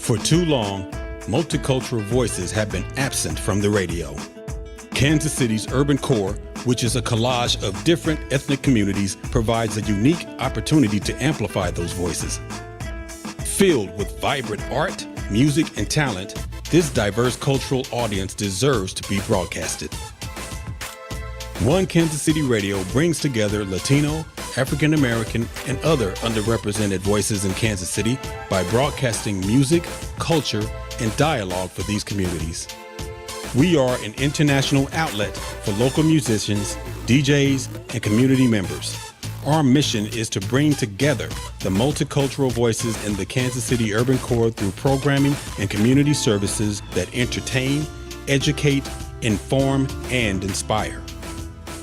For too long, multicultural voices have been absent from the radio. Kansas City's urban core, which is a collage of different ethnic communities, provides a unique opportunity to amplify those voices. Filled with vibrant art, music, and talent, this diverse cultural audience deserves to be broadcasted. One Kansas City Radio brings together Latino, African American, and other underrepresented voices in Kansas City by broadcasting music, culture, and dialogue for these communities. We are an international outlet for local musicians, DJs, and community members. Our mission is to bring together the multicultural voices in the Kansas City urban core through programming and community services that entertain, educate, inform, and inspire.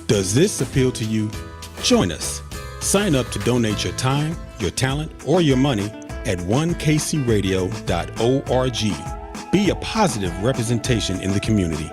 Does this appeal to you? Join us. Sign up to donate your time, your talent, or your money at onekcradio.org. Be a positive representation in the community.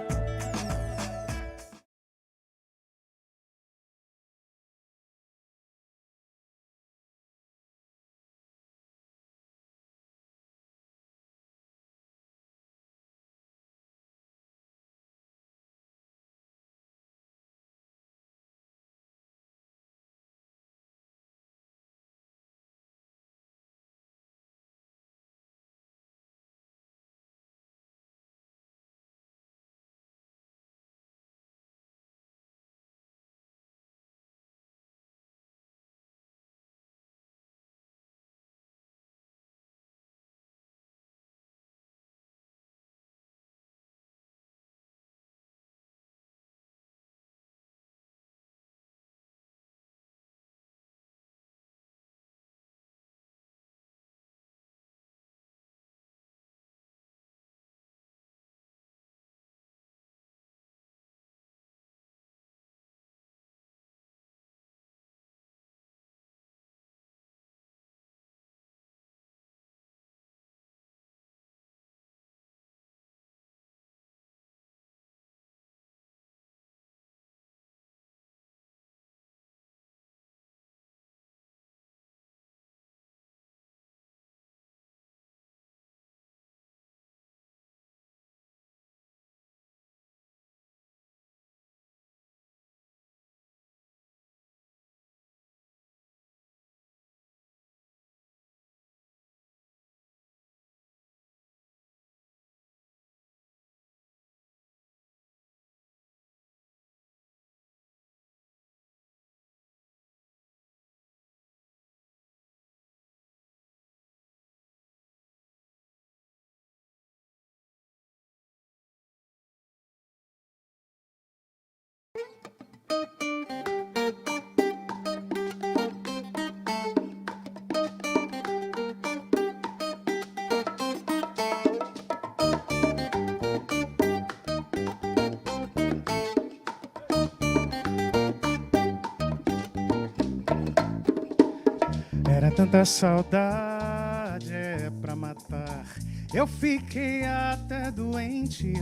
Era tanta saudade, é pra matar. Eu fiquei até doente,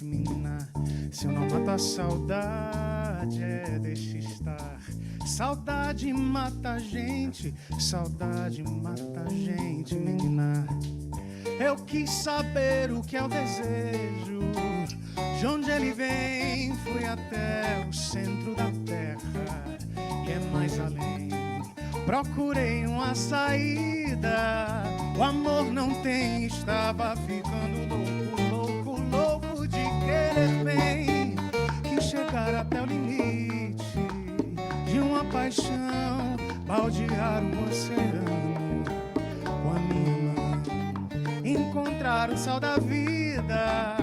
menina. Se eu não mato a saudade, deixa estar. Saudade mata a gente, menina. Eu quis saber o que é o desejo, de onde ele vem, fui até o centro da terra, e é mais além. Procurei uma saída, o amor não tem, estava ficando louco de querer bem. Quis chegar até o limite de uma paixão, baldear o oceano com a minha mão, encontrar o sal da vida,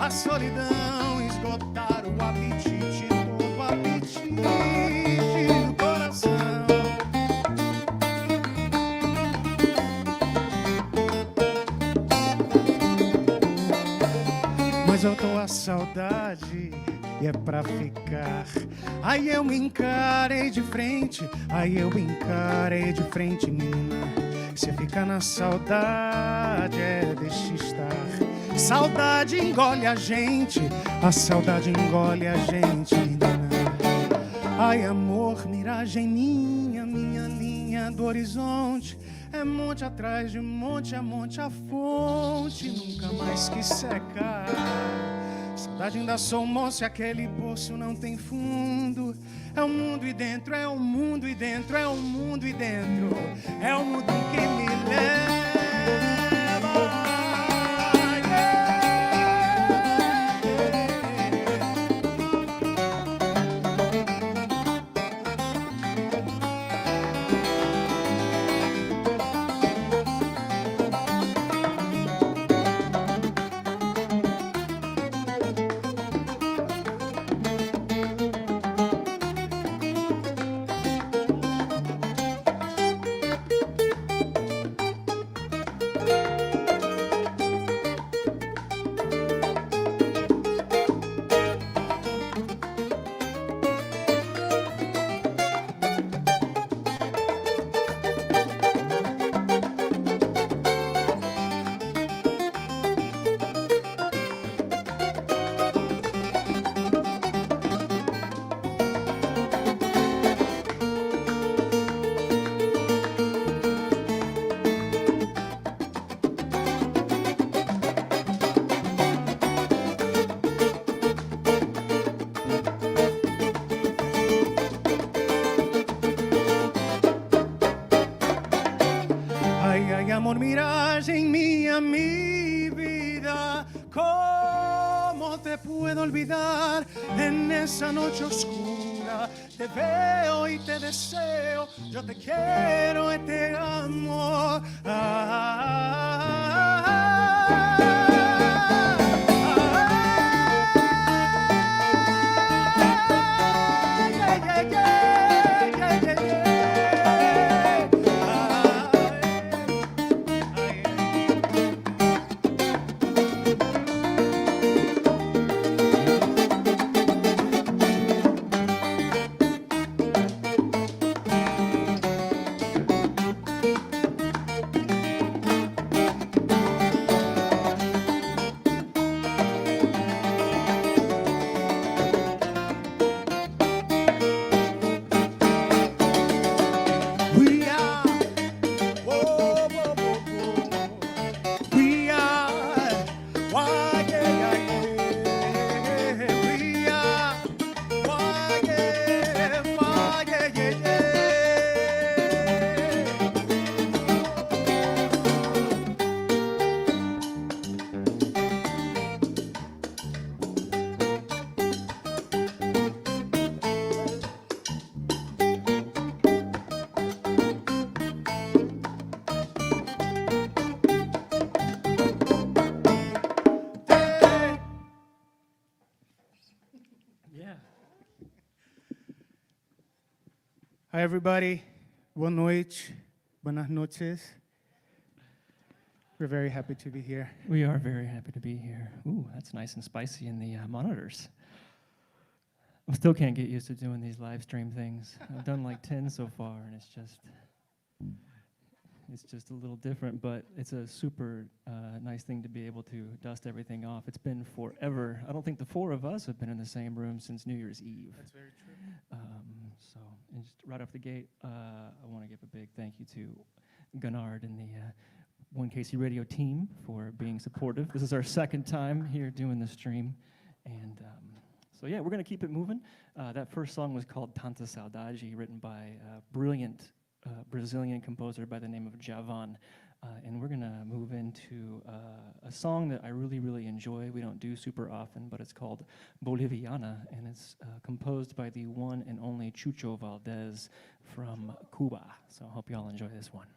a solidão, esgotar o apetite, todo o apetite do coração. Mas eu tô a saudade e é pra ficar. Aí eu me encarei de frente, menina. Se ficar na saudade, deixa estar. Saudade engole a gente, a saudade engole a gente, menina. Ai, amor, miragem minha linha do horizonte. É monte atrás de monte, a monte a fonte nunca mais quis secar. Saudade ainda sou moço e aquele poço não tem fundo. É o mundo e dentro, é o mundo e dentro, é o mundo e dentro, é o mundo que me leva. Amor, miras en mí a mi vida. ¿Cómo te puedo olvidar? En esa noche oscura te veo y te deseo. Yo te quiero y te amo. Hi, everybody. Boa noite. Buenas noches. We're very happy to be here. We are very happy to be here. Ooh, that's nice and spicy in the monitors. I still can't get used to doing these live stream things. I've done like 10 so far, and it's just a little different, but it's a super nice thing to be able to dust everything off. It's been forever. I don't think the four of us have been in the same room since New Year's Eve. That's very true. And just right off the gate, I want to give a big thank you to Gunnar and the 1KC Radio team for being supportive. This is our second time here doing the stream, and so yeah, we're going to keep it moving. That first song was called Tanta Saudade, written by a brilliant Brazilian composer by the name of Javan. And we're going to move into a song that I really, really enjoy. We don't do super often, but it's called Boliviana, and it's composed by the one and only Chucho Valdez from Cuba. So I hope you all enjoy this one.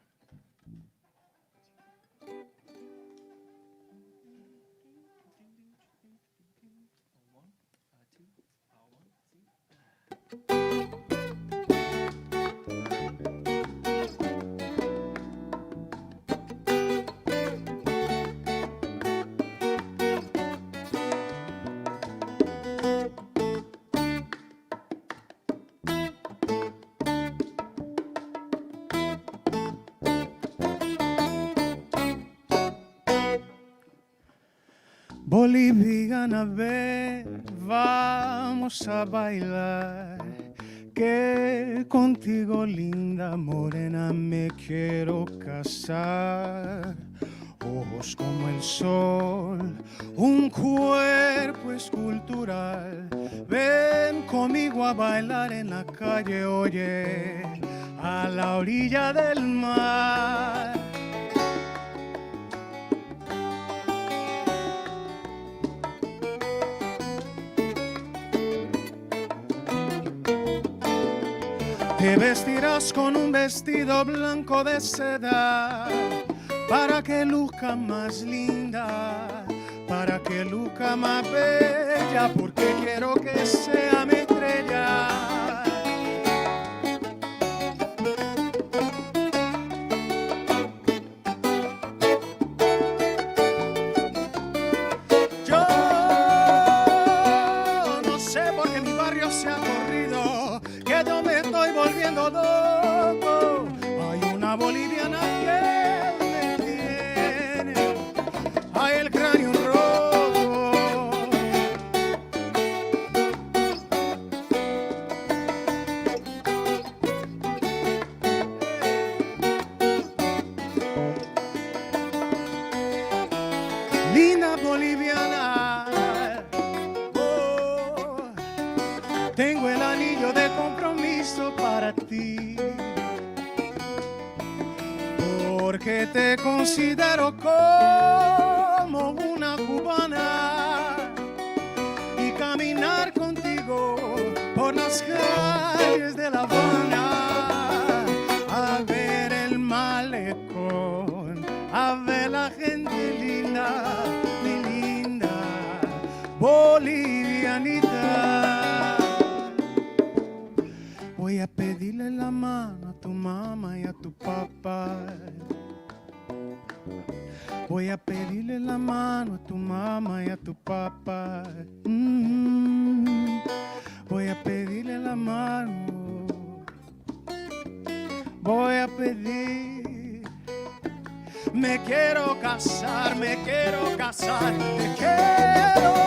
Boliviana, ven, vamos a bailar. que contigo, linda morena, me quiero casar. Ojos como el sol, un cuerpo escultural. Ven conmigo a bailar en la calle, oye, a la orilla del mar. Te vestirás con un vestido blanco de seda para que luzca más linda, para que luzca más bella, porque quiero que sea mi estrella. Yo no sé por qué mi barrio se ha corrido, que yo me estoy volviendo loco. Hay una boliviana que el cráneo rojo. Linda boliviana, oh, tengo el anillo de compromiso para ti, porque te considero como una cubana, y caminar contigo por las calles de La Habana, a ver el malecón, a ver la gente linda, mi linda bolivianita. Voy a pedirle la mano a tu mamá y a tu papá. Voy a pedirle la mano a tu mamá y a tu papá. Voy a pedirle la mano. Voy a pedir. Me quiero casar, me quiero casar, me quiero.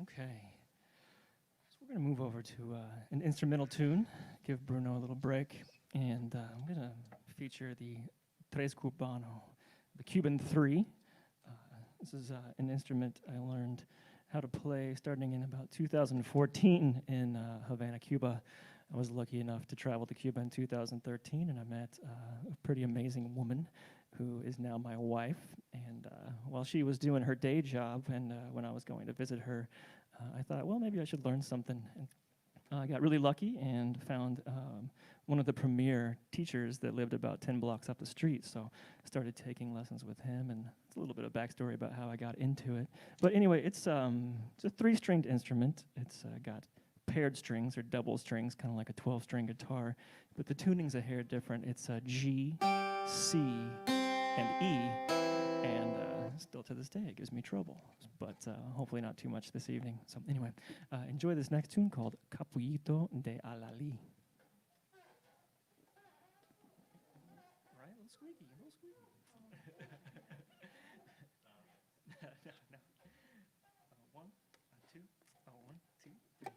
Okay, so we're going to move over to an instrumental tune, give Bruno a little break, and I'm going to feature the Tres Cubano, the Cuban 3. This is an instrument I learned how to play starting in about 2014 in Havana, Cuba. I was lucky enough to travel to Cuba in 2013, and I met a pretty amazing woman who is now my wife. And while she was doing her day job, and when I was going to visit her, I thought, well, maybe I should learn something. And I got really lucky and found one of the premier teachers that lived about 10 blocks up the street. So I started taking lessons with him, and it's a little bit of backstory about how I got into it. But anyway, it's a 3-stringed instrument. It's got paired strings or double strings, kind of like a 12-string guitar, but the tuning's a hair different. It's a G, C, and E, and still to this day it gives me trouble, but hopefully not too much this evening. So anyway, enjoy this next tune called Capullito de Alali. One, two, one, two, three.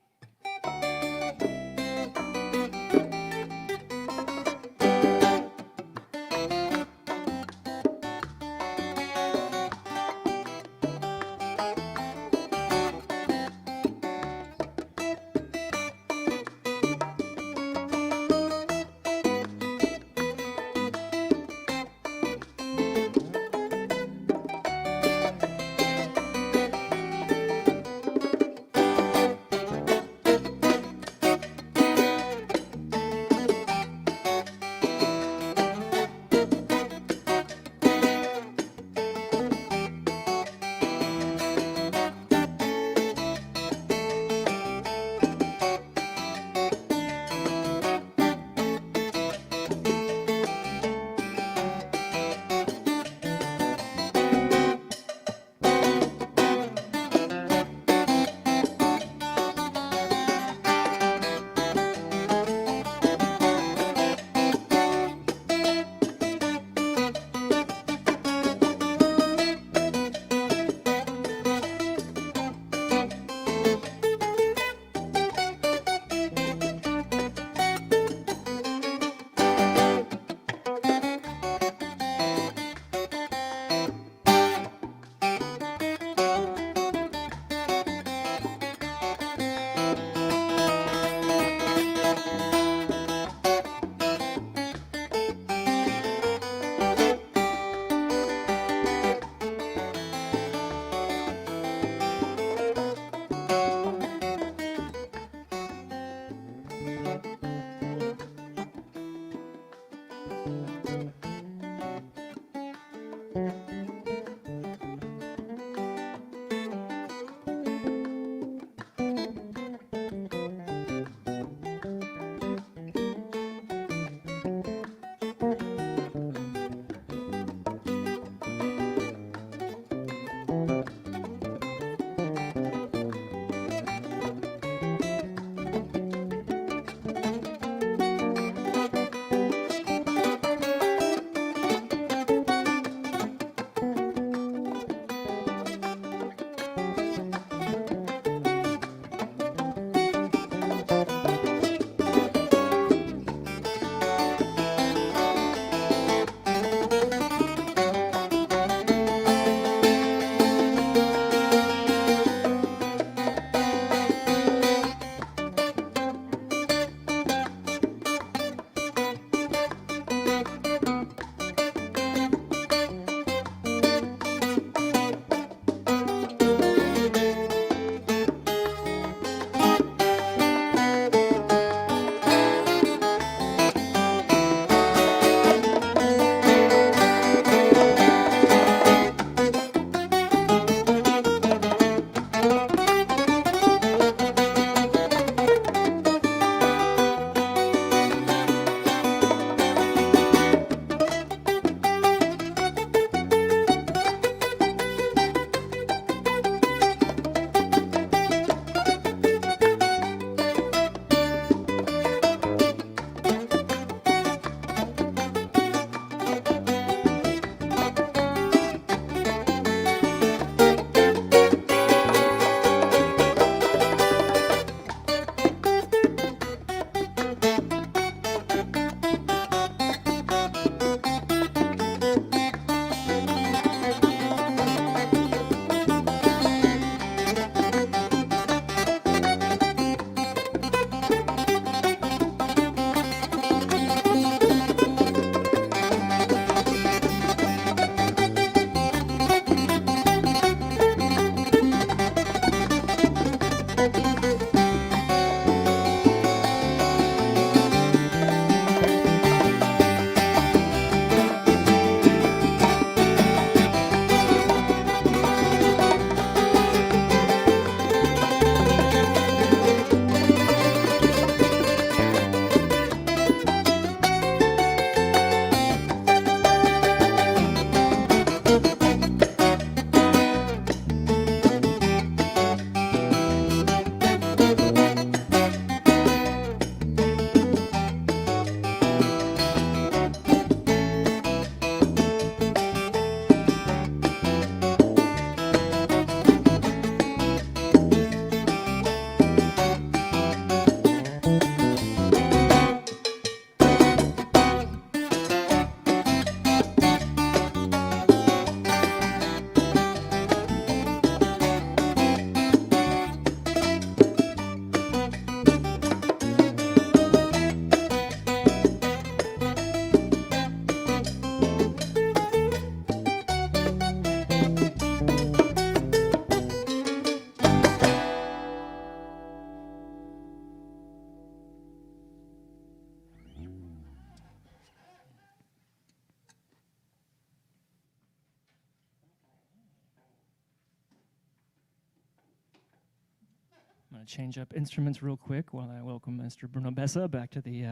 going to change up instruments real quick while I welcome Mr. Bruno Bessa back to the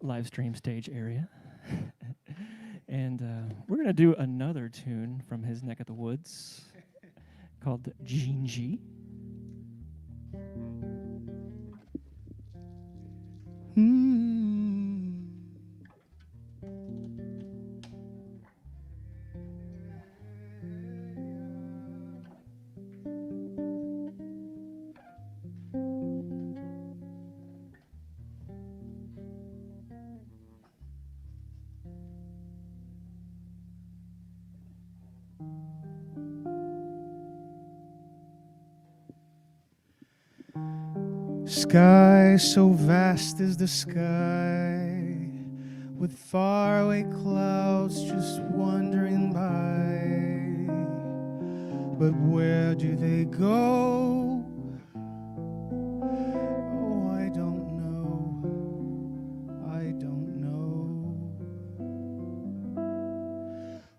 live stream stage area. And we're going to do another tune from his neck of the woods called Jinji. Sky so vast is the sky, with faraway clouds just wandering by. But where do they go? Oh, I don't know. I don't know.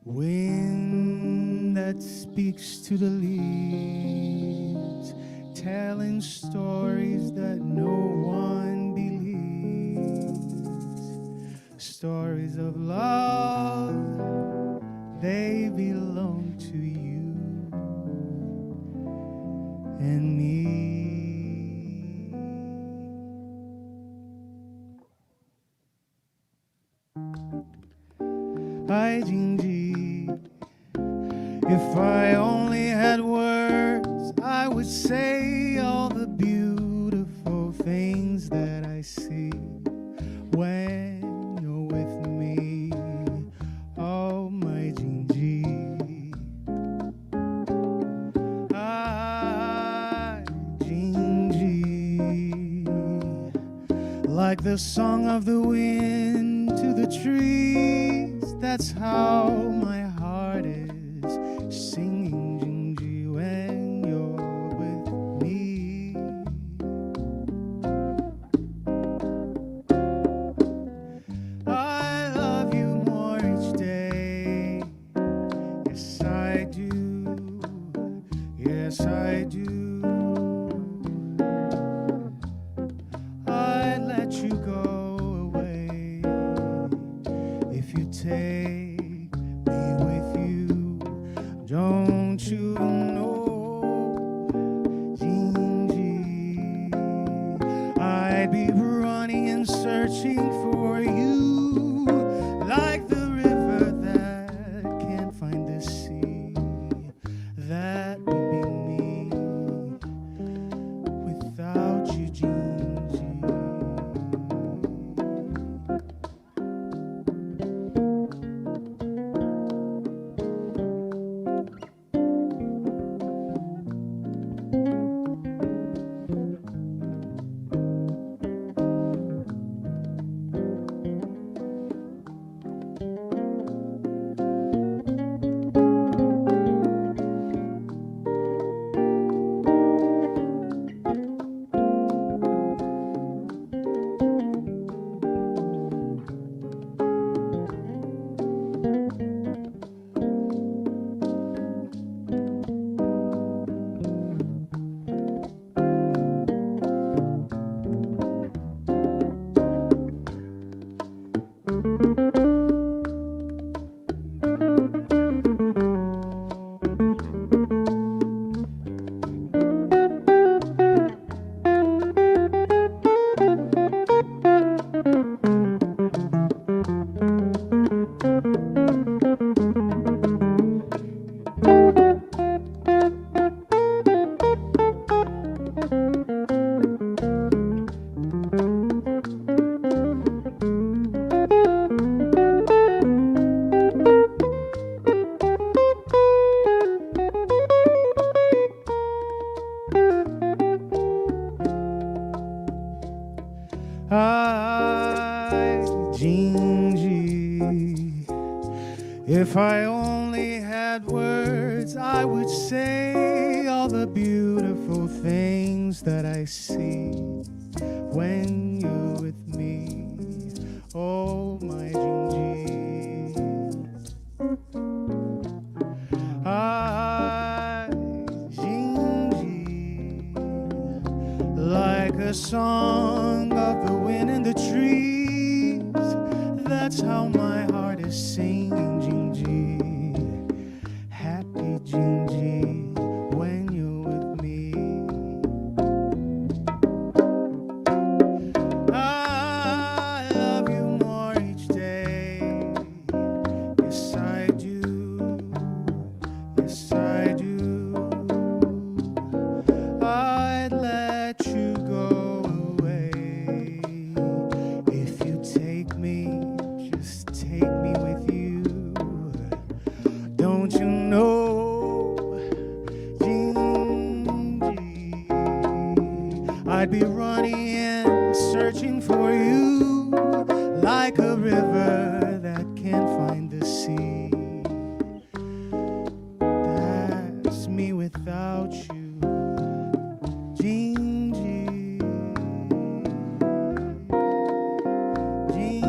Wind that speaks to the leaves, telling stories that no one believes. Stories of love, they belong to you and me. Ay, Jinji, if I only had words, I would say all the beautiful things that I see when you're with me. Oh, my Jinji. Ah, Jinji. Like the song of the wind to the trees, that's how my heart is singing, Jinji, when you're with me. I love you more each day. Yes, I do. Yes, I do. I'd let you go away if you take me with you. Don't you know, Jinji, I'd be running and searching for you, like the river that can't find the sea. That would be me without you, Jinji. Jinji, if I only had words, I would say all the beautiful things that I see when you're with me. Oh, my Jinji. Ah, Jinji. the song of the wind in the trees. That's how my heart is singing, Gingy. Happy Gingy, when you're with me. I love you more each day. Yes, I do. Yes, I do. I'd let you go away if you take me. Just take me with you. Don't you know, Gingy, I'd be running and searching for you like a river that can't find the sea. That's me without you, Gingy. Gingy.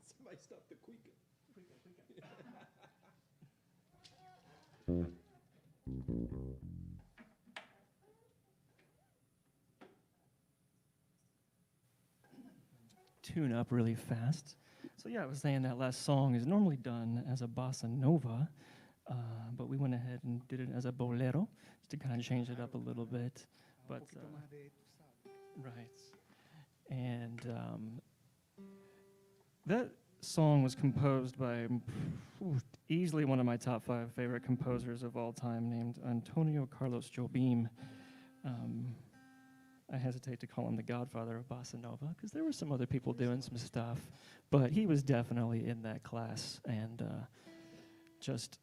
Somebody stop the quick. Tune up really fast. So yeah, I was saying that last song is normally done as a bossa nova, but we went ahead and did it as a bolero just to kind of change it up a little bit. But right, and that song was composed by easily one of my top 5 favorite composers of all time, named Antonio Carlos Jobim. I hesitate to call him the godfather of bossa nova because there were some other people doing some stuff, but he was definitely in that class and just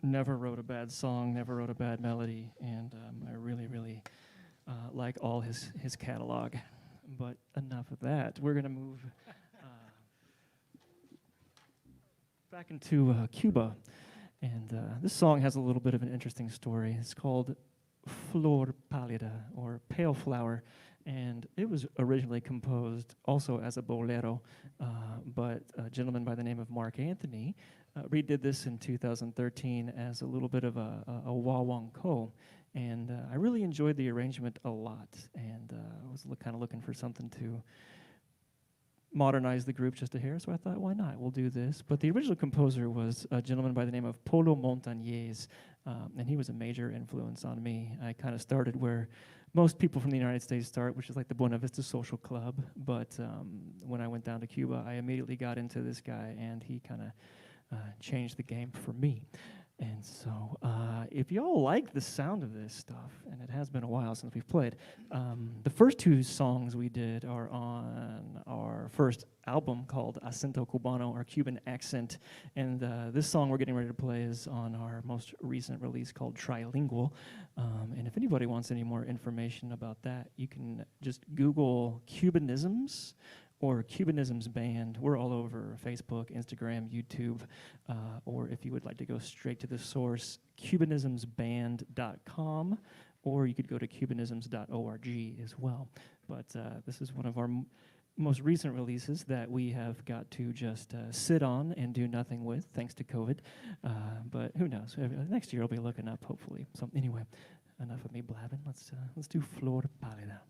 never wrote a bad song, never wrote a bad melody, and I really, really like all his catalog. But enough of that. We're going to move back into Cuba, and this song has a little bit of an interesting story. It's called Flor Pálida, or Pale Flower, and it was originally composed also as a bolero, but a gentleman by the name of Mark Anthony redid this in 2013 as a little bit of a wawonko, and I really enjoyed the arrangement a lot, and I was kind of looking for something to modernize the group just a hair, so I thought, why not? We'll do this. But the original composer was a gentleman by the name of Polo Montañez, and he was a major influence on me. I kind of started where most people from the United States start, which is like the Buena Vista Social Club. But when I went down to Cuba, I immediately got into this guy, and he kind of changed the game for me. And so if y'all like the sound of this stuff, and it has been a while since we've played, the first 2 songs we did are on our first album called Acento Cubano, or Cuban Accent. And this song we're getting ready to play is on our most recent release called Trilingual. And if anybody wants any more information about that, you can just Google Cubanisms or Cubanisms Band. We're all over Facebook, Instagram, YouTube, or if you would like to go straight to the source, cubanismsband.com, or you could go to cubanisms.org as well. But this is one of our most recent releases that we have got to just sit on and do nothing with, thanks to COVID. But who knows? Next year I'll be looking up, hopefully. So anyway, enough of me blabbing. Let's do Flor Pálida.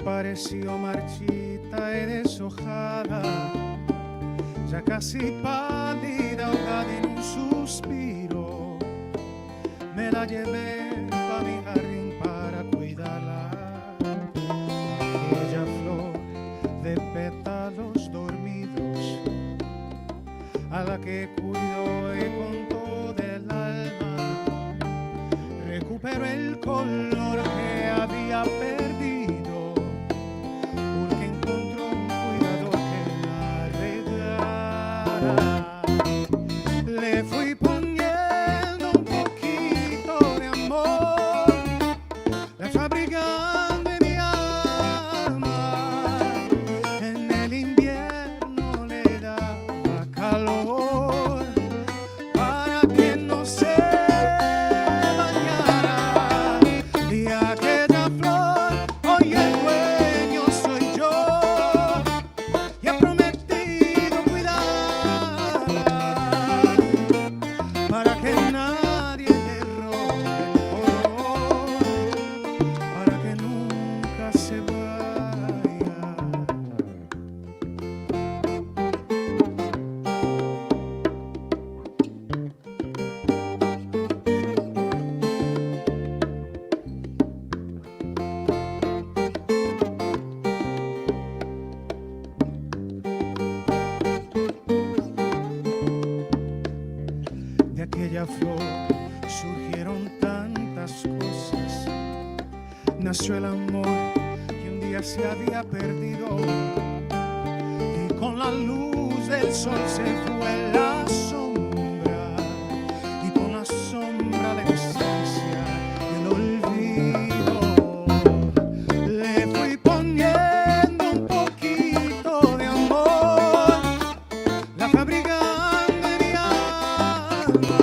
pareció marchita y deshojada, ya casi pálida, ahogada en un suspiro. Me la llevé pa' mi jardín para cuidarla, aquella flor de pétalos dormidos, a la que cuido y con todo el alma recupero el color que había perdido, porque encontró un cuidador que la regara. Le fui poniendo un poquito de amor, la fabricando en mi alma. En el invierno le daba calor para que no se bañara. Y aquella flor, hoy el dueño soy yo, y he prometido cuidarla para que nadie le robe el color, para que nunca se vaya. De aquella flor surgieron tantas cosas, nació el amor que un día se había perdido, y con la luz del sol se fue la sombra, y con la sombra la distancia y el olvido. Le fui poniendo un poquito de amor, la fabricando en mi alma.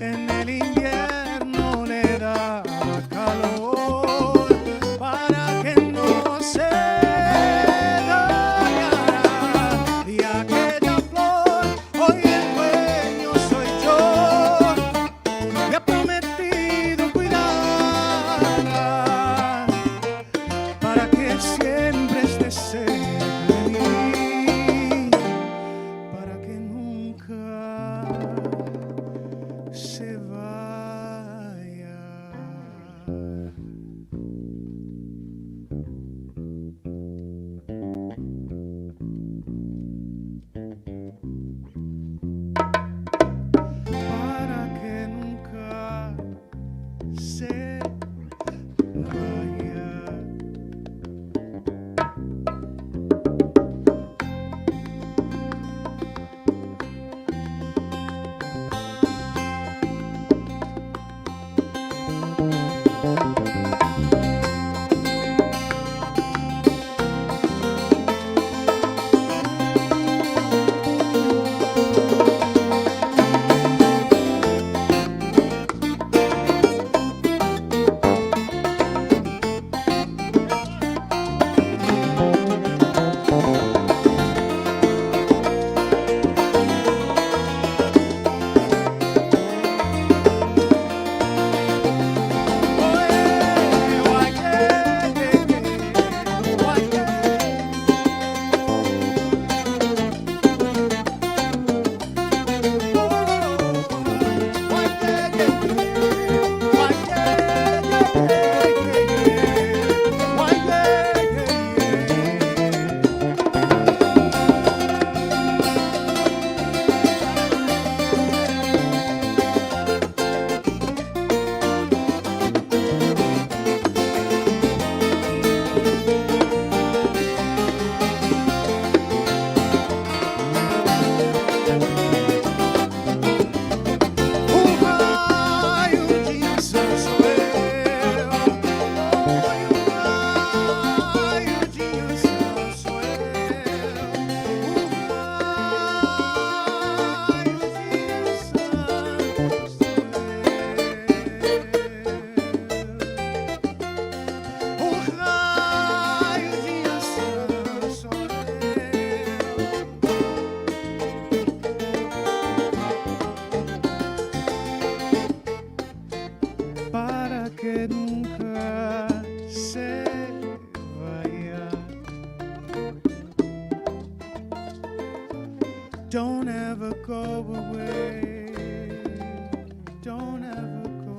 En el invierno le daba calor para que no se dañara. Y aquella flor, hoy el dueño soy yo, y he prometido cuidarla para que siempre esté cerca de mí, para que nunca se vaya. Para que nunca se vaya. Don't ever go away. Don't ever go.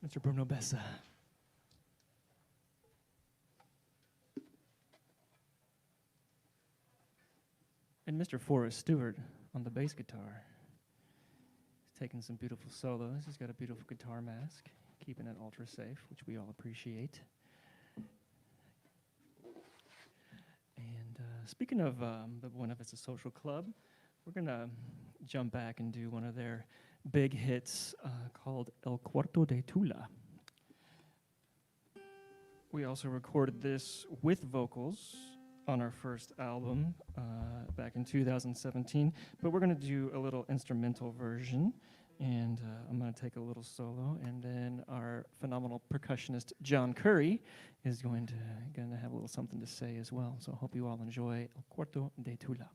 Mr. Bruno Bessa. And Mr. Forrest Stewart on the bass guitar. He's taking some beautiful solos. He's got a beautiful guitar mask, keeping it ultra safe, which we all appreciate. And speaking of the Buena Vista Social Club, we're gonna jump back and do one of their big hits called El Cuarto de Tula. We also recorded this with vocals on our first album back in 2017, but we're gonna do a little instrumental version, and I'm gonna take a little solo, and then our phenomenal percussionist John Curry is gonna have a little something to say as well. So I hope you all enjoy El Cuarto de Tula.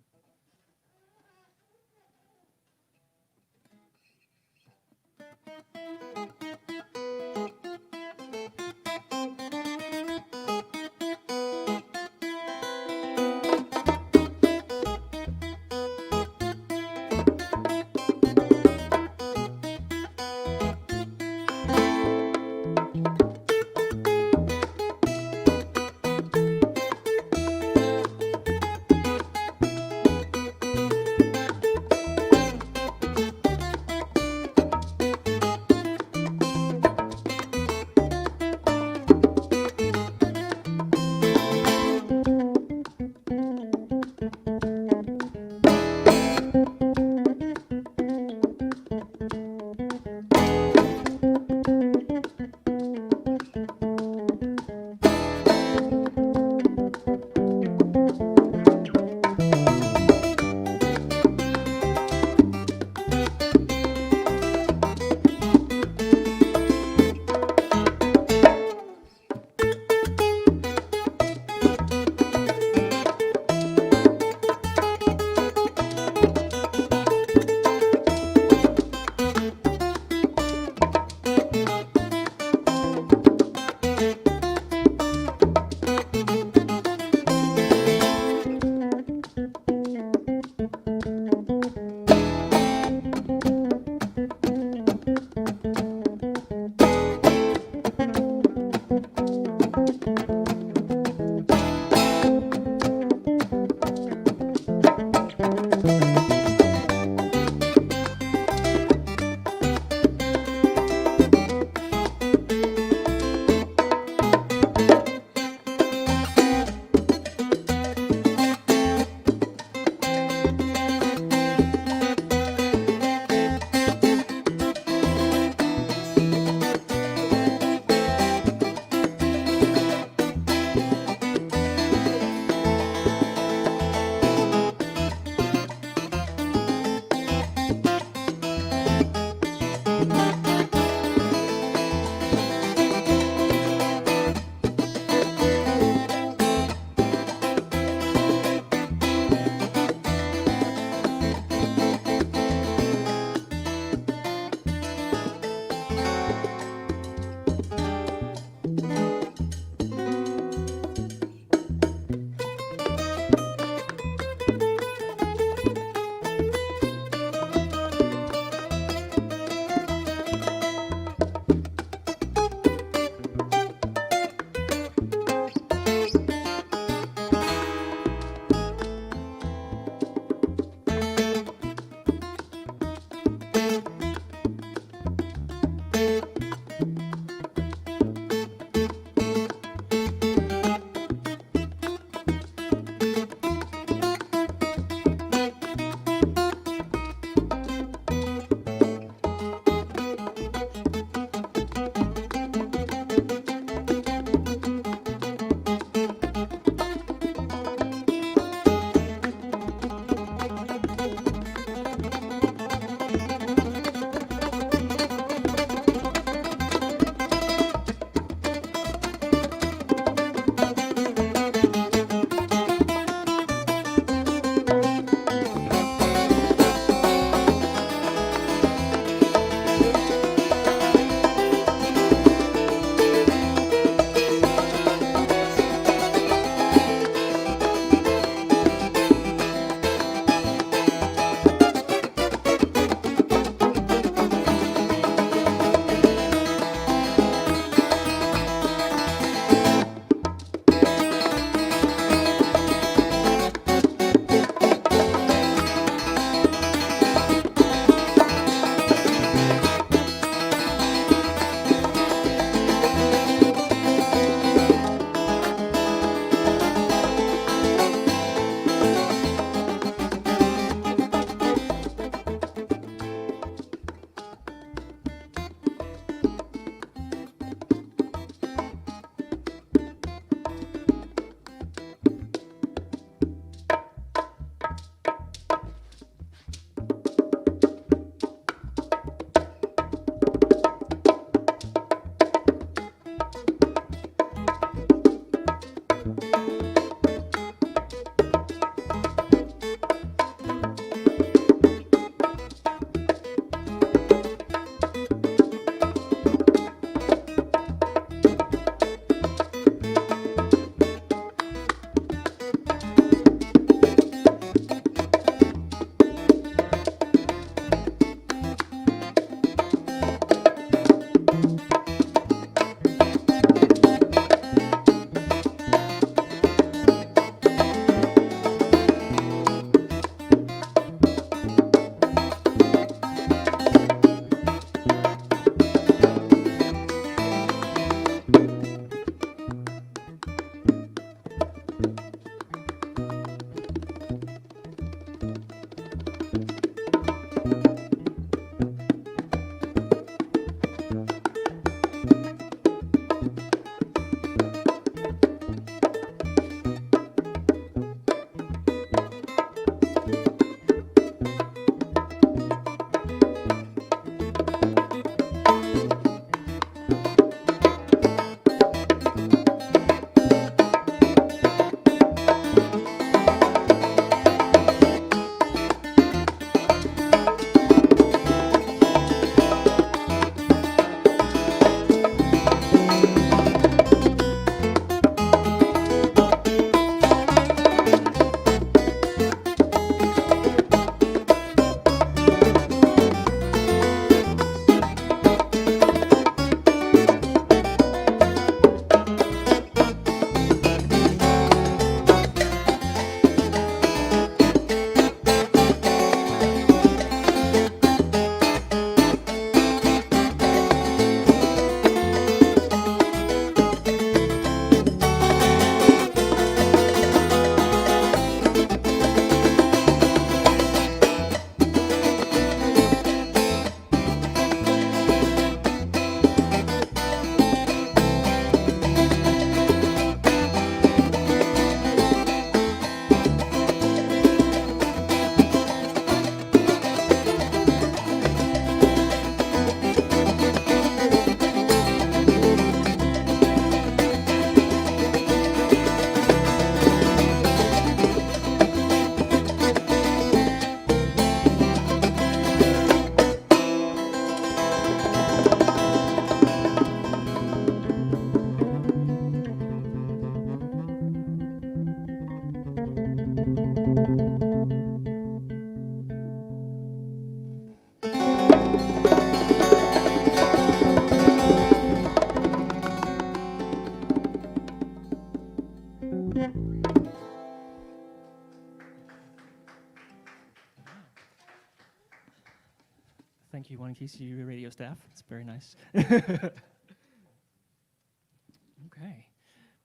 Thank you, One KC radio staff. It's very nice. Okay.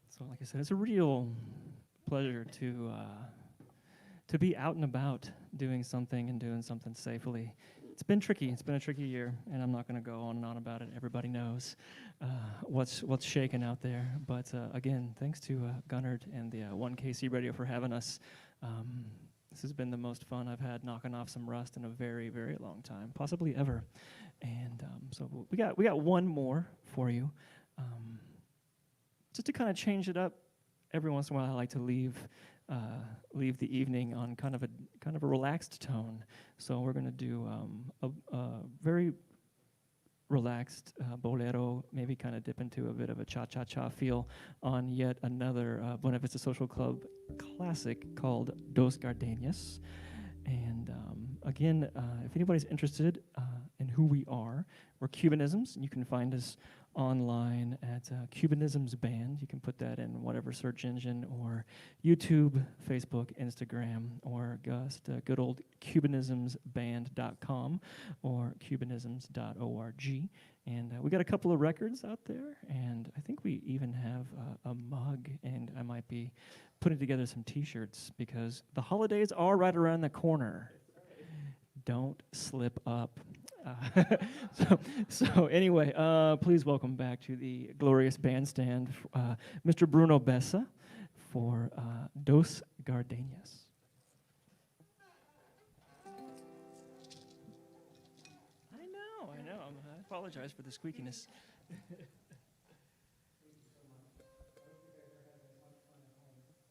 So like I said, it's a real pleasure to be out and about doing something and doing something safely. It's been tricky. It's been a tricky year, and I'm not going to go on and on about it. Everybody knows what's shaking out there. But again, thanks to Gunnard and the 1KC Radio for having us. This has been the most fun I've had knocking off some rust in a very, very long time, possibly ever. And so we got one more for you. Just to kind of change it up, every once in a while I like to leave the evening on kind of a relaxed tone. So we're going to do a very relaxed bolero, maybe kind of dip into a bit of a cha-cha-cha feel on yet another Buena Vista Social Club classic called Dos Gardenias. And again, if anybody's interested in who we are, we're Cubanisms, and you can find us online at Cubanisms Band. You can put that in whatever search engine, or YouTube, Facebook, Instagram, or just good old cubanismsband.com or cubanisms.org. And we got a couple of records out there, and I think we even have a mug, and I might be putting together some T-shirts because the holidays are right around the corner. Don't slip up. So anyway, please welcome back to the glorious bandstand Mr. Bruno Bessa for Dos Gardenias. I know. I apologize for the squeakiness.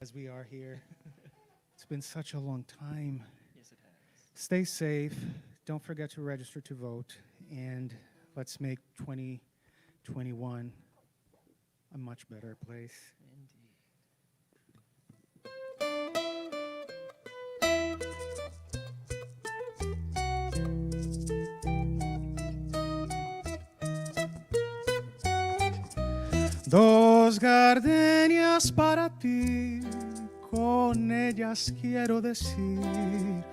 As we are here, it's been such a long time. Yes, it has. Stay safe. Don't forget to register to vote, and let's make 2021 a much better place. Dos gardenias para ti, con ellas quiero decir: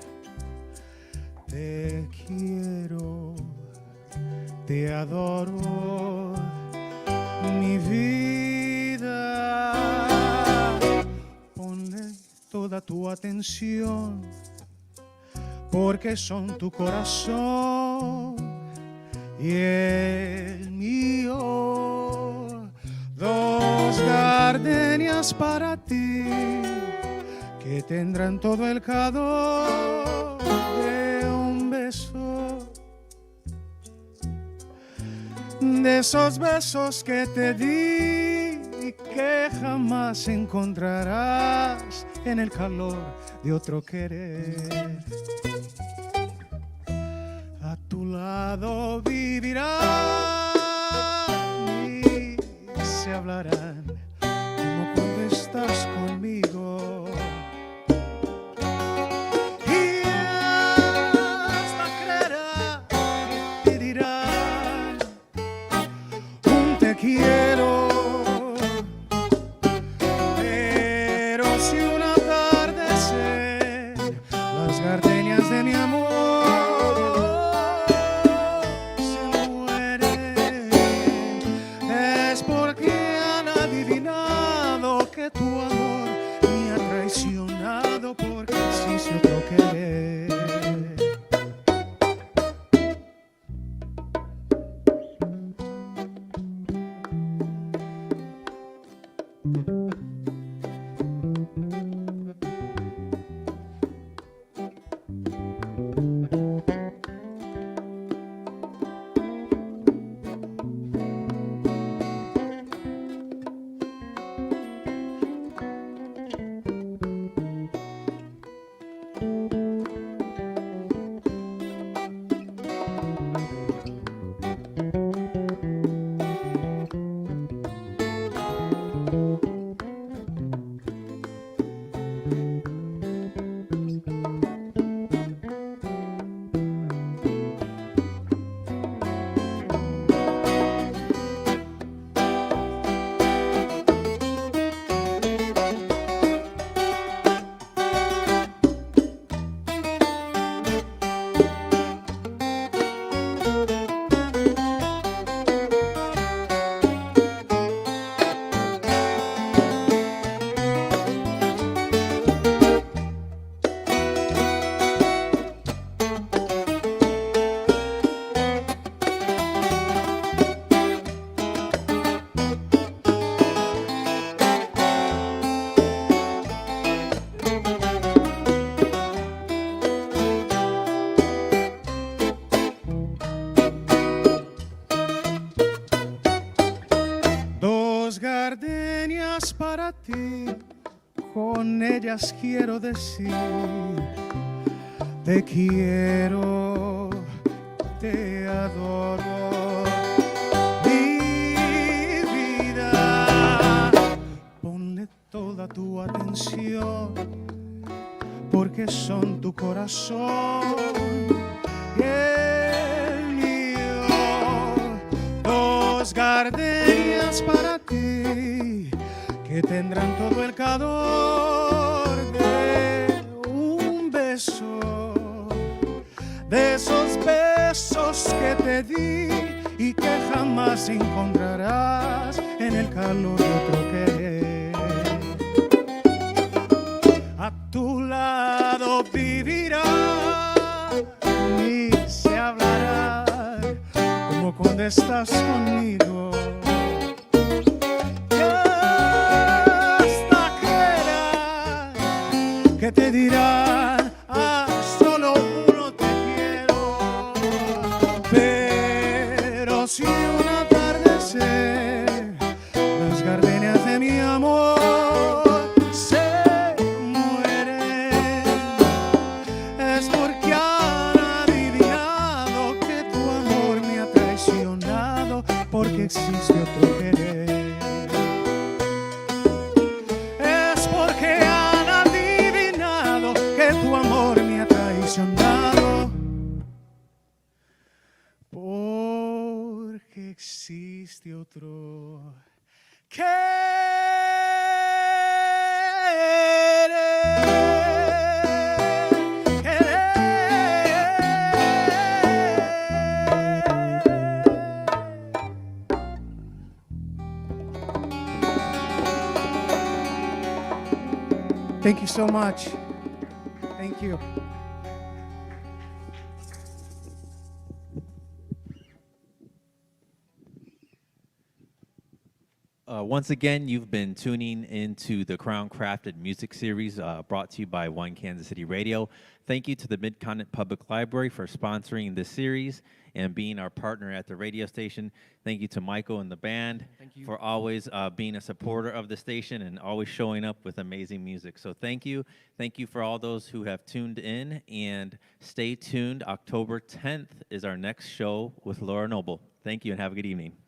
te quiero, te adoro, mi vida. Ponle toda tu atención, porque son tu corazón y el mío. Dos gardenias para ti, que tendrán todo el calor de un beso, de esos besos que te di y que jamás encontrarás en el calor de otro querer. A tu lado vivirán y se hablarán como cuando estás conmigo. Y hasta creerás que te dirán un te quiero. Pero si un atardecer las gardenias de mi amor se mueren, es porque han adivinado que tu amor para ti, con ellas quiero decir, te quiero, te adoro, mi vida. Ponle toda tu atención, porque son tu corazón y el mío. Dos gardenias para ti, que tendrán todo el calor de un beso, de esos besos que te di y que jamás encontrarás en el calor de otro querer. A tu lado vivirá y se hablará como cuando estás conmigo. Y hasta que te dirán, ah, solo uno te quiero. Pero si un atardecer las gardenias de mi amor existe otro querer, es porque han adivinado que tu amor me ha traicionado, porque existe otro querer. Thank you so much. Thank you. Once again, you've been tuning into the Crown Crafted Music Series brought to you by One Kansas City Radio. Thank you to the Mid-Continent Public Library for sponsoring this series and being our partner at the radio station. Thank you to Michael and the band for always being a supporter of the station and always showing up with amazing music. So thank you. Thank you for all those who have tuned in, and stay tuned. October 10th is our next show with Laura Noble. Thank you and have a good evening.